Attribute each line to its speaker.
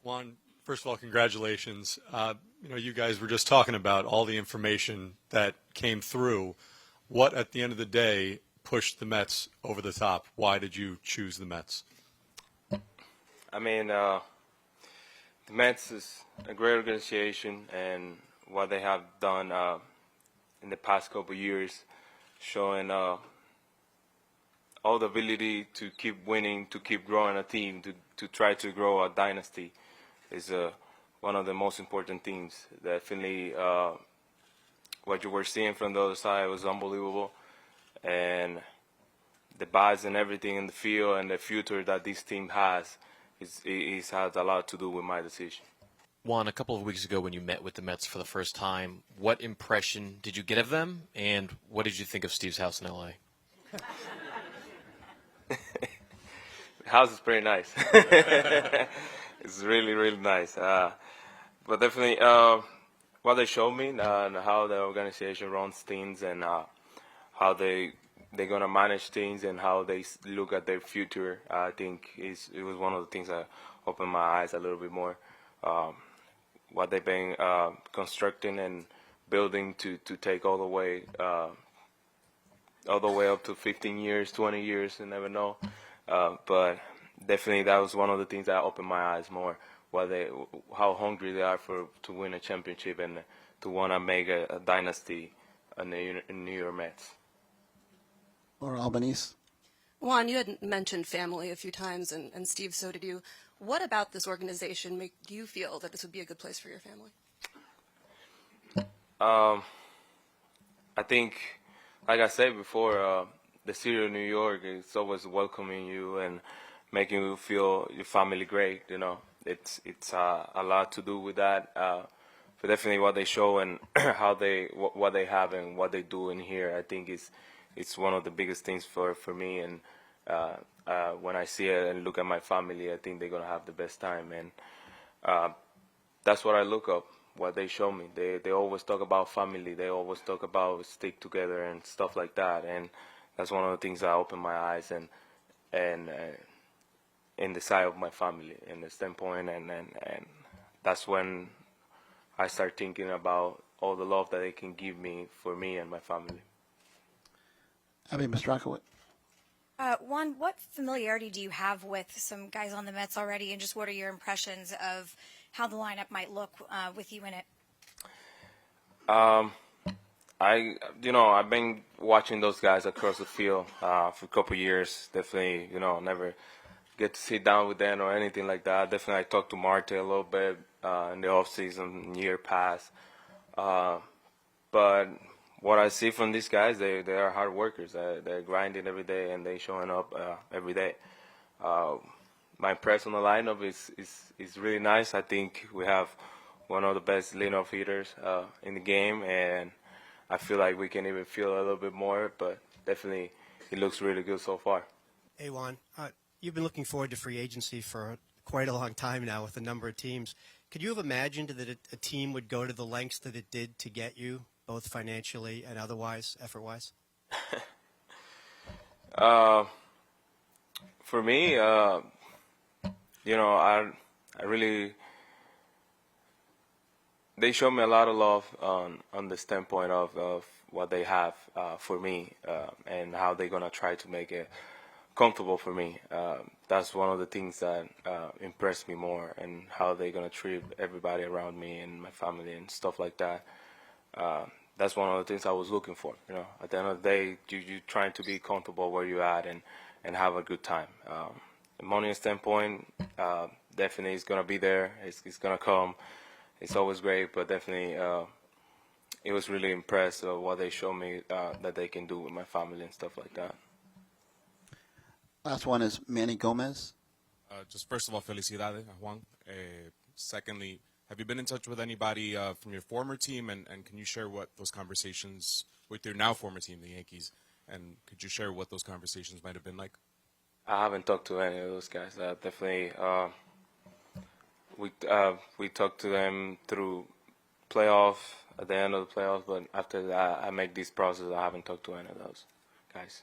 Speaker 1: Juan, first of all, congratulations. You guys were just talking about all the information that came through. What, at the end of the day, pushed the Mets over the top? Why did you choose the Mets?
Speaker 2: I mean, the Mets is a great organization, and what they have done in the past couple of years, showing all the ability to keep winning, to keep growing a team, to try to grow a dynasty, is one of the most important things. Definitely, what you were seeing from the other side was unbelievable, and the buzz and everything in the field and the future that this team has has a lot to do with my decision.
Speaker 3: Juan, a couple of weeks ago when you met with the Mets for the first time, what impression did you get of them, and what did you think of Steve's house in L.A.?
Speaker 2: The house is pretty nice. It's really, really nice. But definitely, what they showed me and how the organization runs things and how they're gonna manage things and how they look at their future, I think it was one of the things that opened my eyes a little bit more. What they've been constructing and building to take all the way up to 15 years, 20 years, you never know. But definitely that was one of the things that opened my eyes more. How hungry they are to win a championship and to want to make a dynasty in the New York Mets.
Speaker 4: Or Albanese.
Speaker 5: Juan, you had mentioned family a few times, and Steve, so did you. What about this organization make you feel that this would be a good place for your family?
Speaker 2: I think, like I said before, the city of New York is always welcoming you and making you feel your family great. You know, it's a lot to do with that. But definitely what they show and what they have and what they do in here, I think it's one of the biggest things for me. And when I see it and look at my family, I think they're gonna have the best time. And that's what I look up. What they show me, they always talk about family. They always talk about stick together and stuff like that. And that's one of the things that opened my eyes and in the side of my family, in the standpoint, and that's when I start thinking about all the love that they can give me for me and my family.
Speaker 4: Abby Mastrakowicz.
Speaker 6: Juan, what familiarity do you have with some guys on the Mets already, and just what are your impressions of how the lineup might look with you in it?
Speaker 2: I've been watching those guys across the field for a couple of years. Definitely, never get to sit down with them or anything like that. Definitely, I talked to Marte a little bit in the off season, year past. But what I see from these guys, they are hard workers. They're grinding every day and they showing up every day. My impression on the lineup is really nice. I think we have one of the best leadoff hitters in the game, and I feel like we can even feel a little bit more, but definitely it looks really good so far.
Speaker 7: Hey, Juan, you've been looking forward to free agency for quite a long time now with a number of teams. Could you have imagined that a team would go to the lengths that it did to get you, both financially and otherwise, effort-wise?
Speaker 2: For me, I really, they show me a lot of love on the standpoint of what they have for me and how they're going to try to make it comfortable for me. That's one of the things that impressed me more, and how they're going to treat everybody around me and my family and stuff like that. That's one of the things I was looking for. At the end of the day, you're trying to be comfortable where you're at and have a good time. The money standpoint, definitely is going to be there. It's going to come. It's always great, but definitely it was really impressed with what they showed me that they can do with my family and stuff like that.
Speaker 4: Last one is Manny Gomez.
Speaker 8: Just first of all, felicidades, Juan. Secondly, have you been in touch with anybody from your former team, and can you share what those conversations with your now former team, the Yankees, and could you share what those conversations might have been like?
Speaker 2: I haven't talked to any of those guys. Definitely, we talked to them through playoff, at the end of the playoffs, but after that, I make this process. I haven't talked to any of those guys.